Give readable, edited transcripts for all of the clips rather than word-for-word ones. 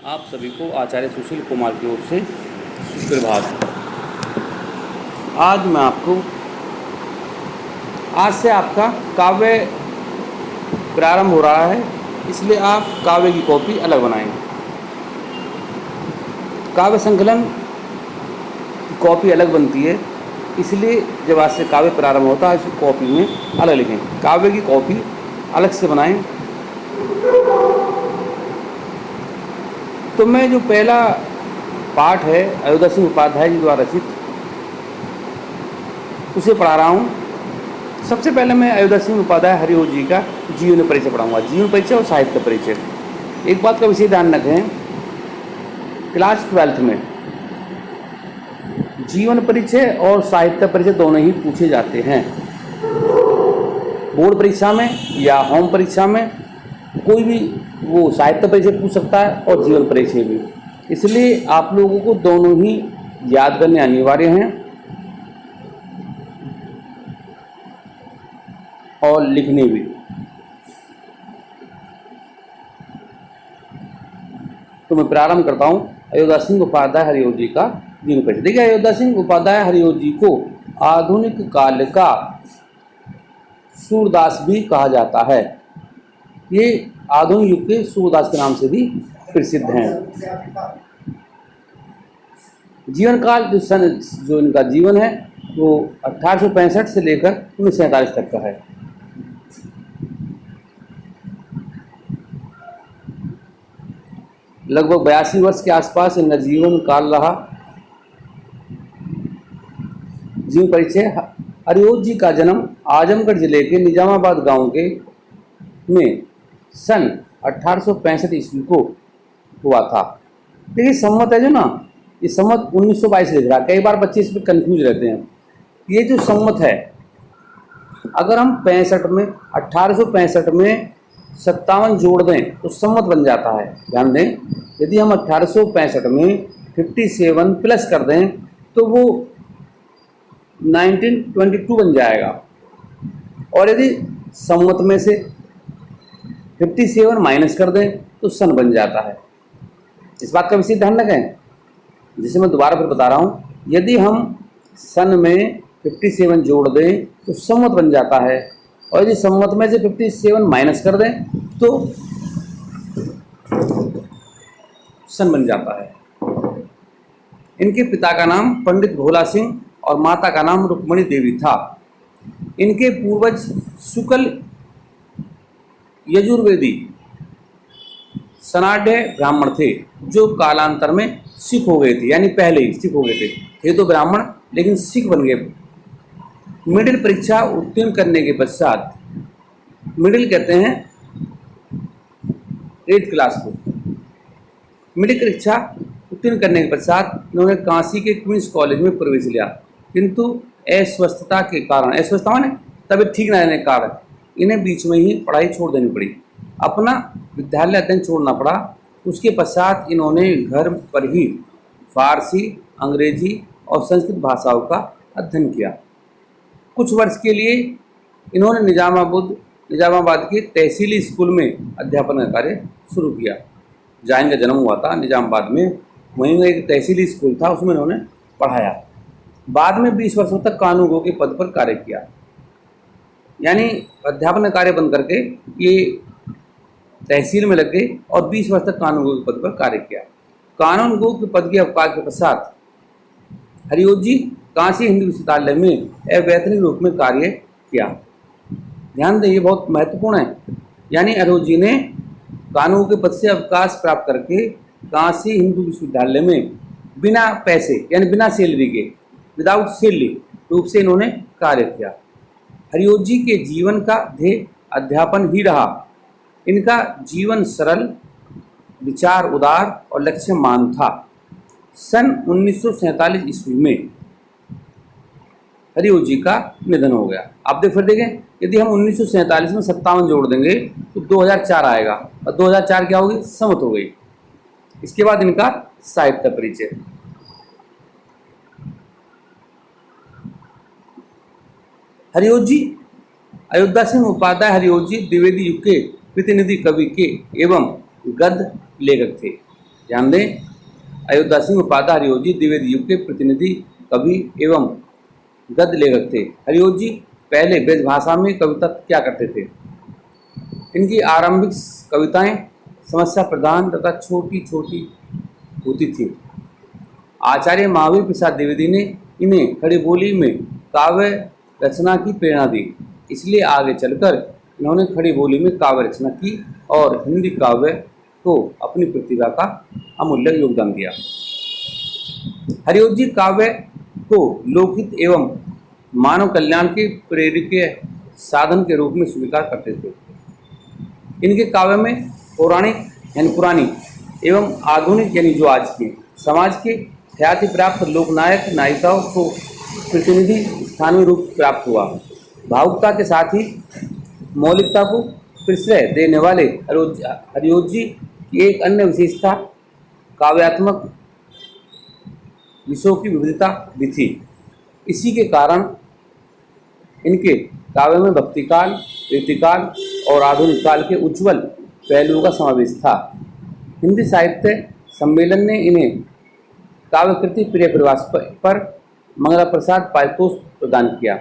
आप सभी को आचार्य सुशील कुमार की ओर से सुप्रभात। आज से आपका काव्य प्रारंभ हो रहा है, इसलिए आप काव्य की कॉपी अलग बनाएं। काव्य संकलन की कॉपी अलग बनती है, इसलिए जब आज से काव्य प्रारंभ होता है इस कॉपी में अलग लिखें। काव्य की कॉपी अलग से बनाएं। तो मैं जो पहला पाठ है अयोध्या सिंह उपाध्याय जी द्वारा रचित, उसे पढ़ा रहा हूँ। सबसे पहले मैं अयोध्या सिंह उपाध्याय हरिओ जी का जीवन परिचय पढ़ाऊँगा, जीवन परिचय और साहित्य परिचय। एक बात का विशेष ध्यान रखें, क्लास 12th में जीवन परिचय और साहित्य परिचय दोनों ही पूछे जाते हैं। बोर्ड परीक्षा में या होम परीक्षा में कोई भी वो साहित्य परिचय पूछ सकता है और जीवन परिचय भी, इसलिए आप लोगों को दोनों ही याद करने अनिवार्य हैं और लिखने भी। तो मैं प्रारंभ करता हूँ अयोध्या सिंह उपाध्याय हरिओ जी का जीवन परिचय। देखिए, अयोध्या सिंह उपाध्याय हरिओ जी को आधुनिक काल का सूरदास भी कहा जाता है। ये आधुनिक युग के सूरदास के नाम से भी प्रसिद्ध हैं। जीवन काल जो इनका जीवन है वो 1865 से लेकर 1947 तक का है। लगभग 82 वर्ष के आसपास इनका जीवन काल रहा। जीवन परिचय। हरिओ जी का जन्म आजमगढ़ जिले के निजामाबाद गांव में सन 1865 ईस्वी को हुआ था। देखिए, सम्मत है जो ना, ये सम्मत 1922 लिख रहा है। कई बार बच्चे इस पर कन्फ्यूज रहते हैं। ये जो सम्मत है, अगर हम 65 में 1865 में 57 जोड़ दें तो सम्मत बन जाता है। ध्यान दें, यदि हम 1865 में 57 प्लस कर दें तो वो 1922 बन जाएगा। और यदि सम्मत में से 57 माइनस कर दें तो सन बन जाता है। इस बात का विशेष ध्यान रखें, जिसे मैं दोबारा फिर बता रहा हूँ। यदि हम सन में 57 जोड़ दें तो सम्मत बन जाता है, और यदि सम्मत में से 57 माइनस कर दें तो सन बन जाता है। इनके पिता का नाम पंडित भोला सिंह और माता का नाम रुक्मणी देवी था। इनके पूर्वज शुक्ल यजुर्वेदी सनाढ़ ब्राह्मण थे, जो कालांतर में सिख हो गए थे। यानी पहले ही सिख हो गए थे तो ब्राह्मण, लेकिन सिख बन गए। मिडिल परीक्षा उत्तीर्ण करने के पश्चात, मिडिल कहते हैं 8th क्लास को, मिडिल परीक्षा उत्तीर्ण करने के पश्चात इन्होंने काशी के क्वींस कॉलेज में प्रवेश लिया, किंतु अस्वस्थता के कारण, अस्वस्थता माने तबीयत ठीक न रहने के कारण, इन्हें बीच में ही पढ़ाई छोड़ देनी पड़ी। अपना विद्यालय अध्ययन छोड़ना पड़ा। उसके पश्चात इन्होंने घर पर ही फारसी, अंग्रेजी और संस्कृत भाषाओं का अध्ययन किया। कुछ वर्ष के लिए इन्होंने निजामाबाद के तहसीली स्कूल में अध्यापन का कार्य शुरू किया। जहाँ इनका जन्म हुआ था निजामाबाद में, वहीं एक तहसीली स्कूल था, उसमें इन्होंने पढ़ाया। बाद में 20 वर्षों तक कानूनगो के पद पर कार्य किया। यानी अध्यापन कार्य बंद करके ये तहसील में लग गए और 20 वर्ष तक कानूनगो के पद पर कार्य किया। कानूनगो के पद के अवकाश के पश्चात हरिओ जी काशी हिंदू विश्वविद्यालय में अवैतनिक रूप में कार्य किया। ध्यान दें, ये बहुत महत्वपूर्ण है। यानी हरिओ जी ने कानूनगो के पद से अवकाश प्राप्त करके काशी हिंदू विश्वविद्यालय में बिना पैसे यानी बिना सैलरी के, विदाउट सैलरी रूप से इन्होंने कार्य किया। हरिओ जी के जीवन का ध्येय अध्यापन ही रहा। इनका जीवन सरल, विचार उदार और लक्ष्यमान था। सन 1947 ईस्वी में हरिओ जी का निधन हो गया। आप फिर देखें, यदि हम 1947 में 57 जोड़ देंगे तो 2004 आएगा, और 2004 क्या होगी, सम्मत हो गई। इसके बाद इनका साहित्य परिचय। हरिओ जी अयोध्या सिंह उपाध्याय हरिओ जी द्विवेदी युग के प्रतिनिधि कवि के एवं गद्य लेखक थे। ध्यान दें, अयोध्या सिंह उपाध्याय हरिओं जी द्विवेदी युग के प्रतिनिधि कवि एवं गद्य लेखक थे। हरिओं जी पहले ब्रजभाषा में कविता क्या करते थे। इनकी आरंभिक कविताएं समस्या प्रधान तथा छोटी छोटी होती थी। आचार्य महावीर प्रसाद द्विवेदी ने इन्हें खड़ी बोली में काव्य रचना की प्रेरणा दी, इसलिए आगे चलकर इन्होंने खड़ी बोली में काव्य रचना की और हिंदी काव्य को अपनी प्रतिभा का अमूल्य योगदान दिया। हरिओं जी काव्य को लोकहित एवं मानव कल्याण के प्रेरकीय साधन के रूप में स्वीकार करते थे। इनके काव्य में पौराणिक यानी पुरानी एवं आधुनिक यानी जो आज के समाज के ख्याति प्राप्त लोकनायक नायिकाओं को प्रतिनिधि स्थानीय रूप प्राप्त हुआ। भावुकता के साथ ही मौलिकता को प्रश्रय देने वाले हरिओं जी की एक अन्य विशेषता काव्यात्मक विषयों की विविधता भी थी। इसी के कारण इनके काव्य में भक्तिकाल, रीतिकाल और आधुनिक काल के उज्ज्वल पहलुओं का समावेश था। हिंदी साहित्य सम्मेलन ने इन्हें काव्यकृति प्रिय प्रवास पर मंगला प्रसाद पारितोष प्रदान किया।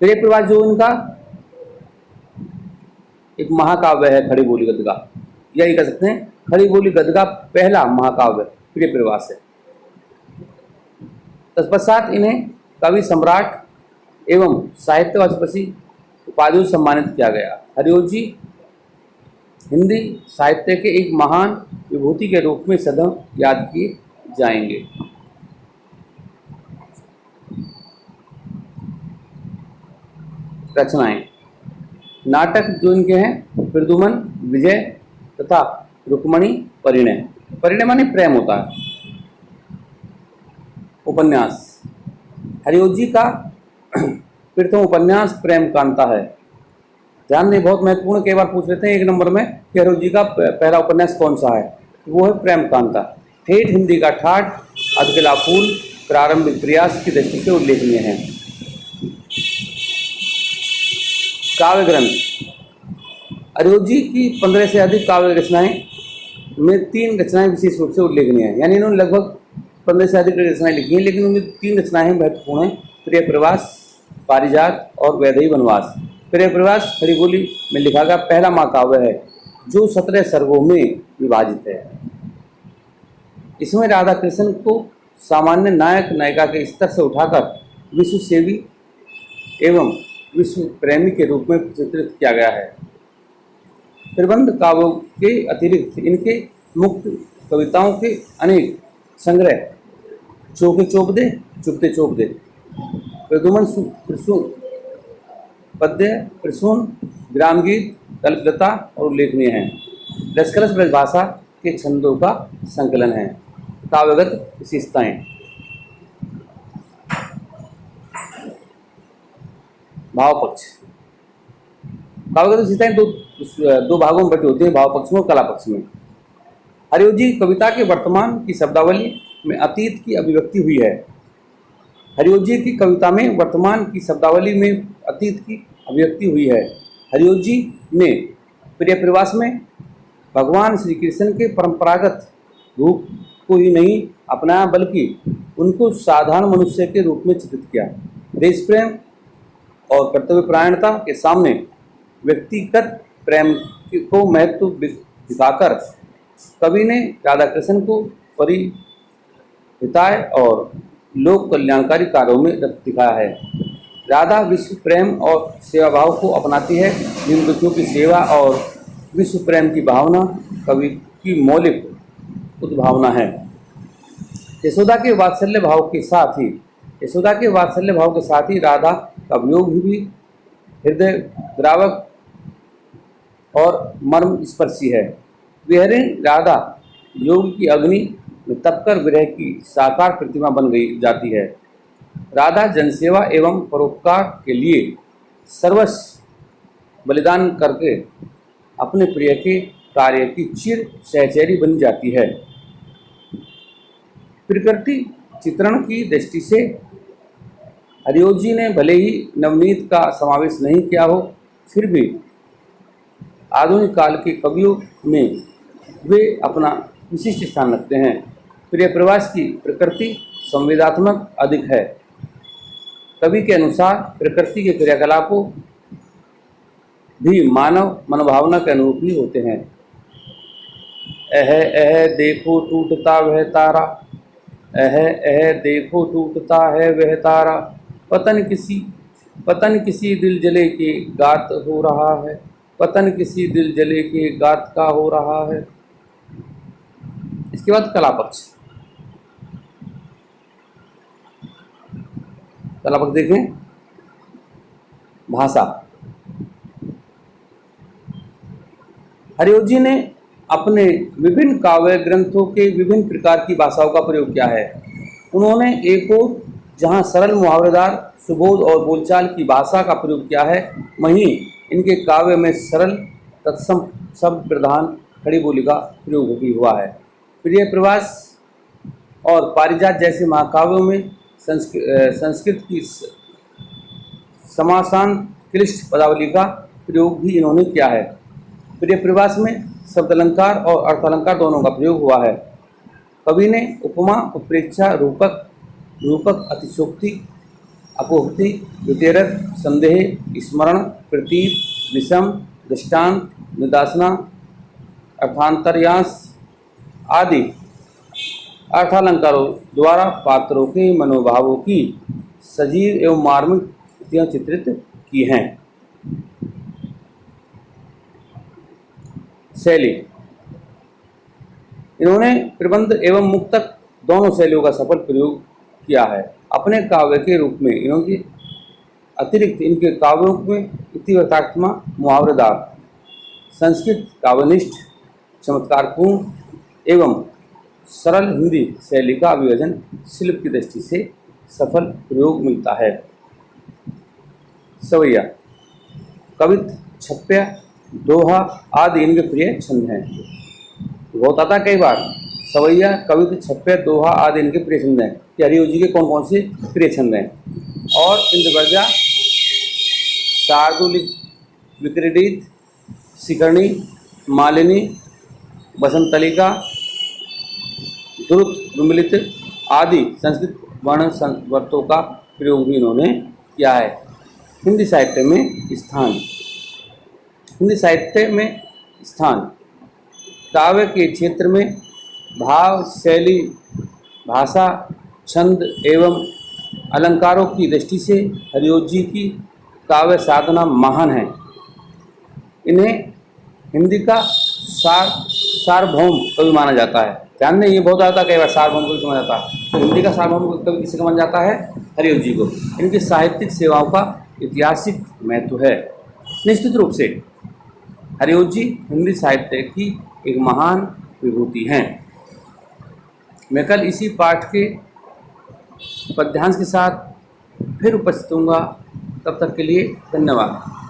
प्रिय प्रवास जो इनका एक महाकाव्य है खड़ी बोली गद्य का, या ये कह सकते हैं खड़ी बोली गद्य का पहला महाकाव्य प्रिय प्रवास है। तत्पश्चात इन्हें कवि सम्राट एवं साहित्य वाचस्पति उपाधियों से सम्मानित किया गया। हरिओं जी हिंदी साहित्य के एक महान विभूति के रूप में सदैव याद किए जाएंगे। रचनाएं, नाटक जो इनके हैं प्रद्युमन, विजय तथा रुक्मणी, परिणय। परिणय माने प्रेम होता है। उपन्यास, हरिओं जी का प्रथम उपन्यास प्रेम कांता है। ध्यान दें, बहुत महत्वपूर्ण, कई बार पूछ लेते हैं एक नंबर में कि हरिओं जी का पहला उपन्यास कौन सा है, तो वो है प्रेम कांता। ठेठ हिंदी का ठाठ, अधकिला फूल प्रारंभिक प्रयास की दृष्टि से उल्लेखनीय है। काव्य ग्रंथ, हरिओं जी की 15 से अधिक काव्य रचनाएं में 3 रचनाएं विशेष रूप से उल्लेखनीय हैं। यानी इन्होंने लगभग 15 से अधिक रचनाएं लिखी हैं, लेकिन उनमें 3 रचनाएं महत्वपूर्ण हैं, प्रिय प्रवास, पारिजात और वैदेही वनवास। प्रिय प्रवास खड़ी बोली में लिखा गया पहला महाकाव्य है जो 17 सर्गों में विभाजित है। इसमें राधा कृष्ण को सामान्य नायक नायिका के स्तर से उठाकर विश्व सेवी एवं विश्व प्रेमी के रूप में चित्रित किया गया है। प्रबंध काव्यों के अतिरिक्त इनके मुक्त कविताओं के अनेक संग्रह, चौके चौप दे, चुपते चौप दे, प्रद्युमन पद्य, प्रसून, ग्राम गीत, कल्पलता और उल्लेखनीय हैं। रसकलश ब्रजभाषा के छंदों का संकलन है। काव्यगत विशेषताएं, भाव पक्ष। काव्यगत विशेषताएं दो भागों में बटी होती हैं, भाव पक्ष में और कला पक्ष में। हरिओं जी कविता के वर्तमान की शब्दावली में अतीत की अभिव्यक्ति हुई है। हरिओं जी की कविता में वर्तमान की शब्दावली में अतीत की अभिव्यक्ति हुई है। हरिओं जी ने प्रिय प्रवास में भगवान श्री कृष्ण के परंपरागत रूप को ही नहीं अपनाया, बल्कि उनको साधारण मनुष्य के रूप में चित्रित किया। देश प्रेम और कर्तव्यपरायणता के सामने व्यक्तिगत प्रेम को महत्व दिखाकर कवि ने राधा कृष्ण को परिहिताय और लोक कल्याणकारी कार्यों में दिखाया है। राधा विश्व प्रेम और सेवा भाव को अपनाती है। दीन दुखियों की सेवा और विश्व प्रेम की भावना कवि की मौलिक उद्भावना है। यशोदा के वात्सल्य भाव के साथ ही राधा का वियोग भी हृदय द्रावक और मर्म स्पर्शी है। विहरिणी राधा योग की अग्नि में तपकर विरह की साकार प्रतिमा बन गई जाती है। राधा जनसेवा एवं परोपकार के लिए सर्वस्व बलिदान करके अपने प्रिय के कार्य की चिर सहचरी बन जाती है। प्रकृति चित्रण की दृष्टि से हरिओं जी ने भले ही नवनीत का समावेश नहीं किया हो, फिर भी आधुनिक काल के कवियों में वे अपना विशिष्ट स्थान रखते हैं। प्रिय प्रवास की प्रकृति संवेदात्मक अधिक है। कवि के अनुसार प्रकृति के क्रियाकलापों भी मानव मनोभावना के अनुरूप ही होते हैं। एह देखो टूटता वह तारा, एह देखो टूटता है वह तारा, पतन किसी दिल जले के गात हो रहा है, पतन किसी दिल जले के गात का हो रहा है। इसके बाद कला पक्ष। कला पक्ष देखें। भाषा। हरिओजी जी ने अपने विभिन्न काव्य ग्रंथों के विभिन्न प्रकार की भाषाओं का प्रयोग किया है। उन्होंने एक और जहाँ सरल मुहावरेदार सुबोध और बोलचाल की भाषा का प्रयोग किया है, वहीं इनके काव्य में सरल तत्सम शब्द प्रधान खड़ी बोली का प्रयोग भी हुआ है। प्रिय प्रवास और पारिजात जैसे महाकाव्यों में संस्कृत की समासान क्लिष्ट पदावली का प्रयोग भी इन्होंने किया है। प्रिय प्रवास में शब्दालंकार और अर्थालंकार दोनों का प्रयोग हुआ है। कवि ने उपमा, उत्प्रेक्षा, रूपक, अतिशोक्ति, अपोक्ति, वितेरक, संदेह, स्मरण, प्रतीत, विषम, दृष्टांत, निदासना, अर्थांतरयास आदि अर्थालंकारों द्वारा पात्रों के मनोभावों की सजीव एवं मार्मिक स्थितियां चित्रित की हैं। शैली। इन्होंने प्रबंध एवं मुक्तक दोनों शैलियों का सफल प्रयोग किया है। अपने काव्य के रूप में इन्होंने अतिरिक्त इनके काव्यों में इतिवृत्तात्मक, मुहावरेदार, संस्कृत काव्यनिष्ठ, चमत्कारपूर्ण एवं सरल हिंदी शैली का विभाजन शिल्प की दृष्टि से सफल प्रयोग मिलता है। सवैया, कवित्त, छप्पया, दोहा आदि इनके प्रिय छंद हैं। बहुत आता कई बार सवैया, कवित्त, छप्पया, दोहा आदि इनके प्रिय छंद हैं कि हरिओजी जी के कौन कौन से प्रिय छंद हैं। और इंद्रवर्जा, शार्दूलिक, विक्रीडित, शिखरणी, मालिनी, बसंतलिका, द्रुत, विमलित आदि संस्कृत वर्ण संवर्तों का प्रयोग भी इन्होंने किया है। हिंदी साहित्य में स्थान। हिंदी साहित्य में स्थान। काव्य के क्षेत्र में भाव, शैली, भाषा, छंद एवं अलंकारों की दृष्टि से हरिओजी जी की काव्य साधना महान है। इन्हें हिंदी का सार्वभौम कवि माना जाता है। ध्यान में ये बहुत आता है, कई बार सार्वभौम कवि समझ जाता है। तो हिंदी का सार्वभौम कवि किसे माना जाता है? हरिओजी जी को। इनकी साहित्यिक सेवाओं का ऐतिहासिक महत्व है। निश्चित रूप से हरिओजी जी हिंदी साहित्य की एक महान विभूति हैं। मैं कल इसी पाठ के पद्यांश के साथ फिर उपस्थित होऊंगा। तब तक के लिए धन्यवाद।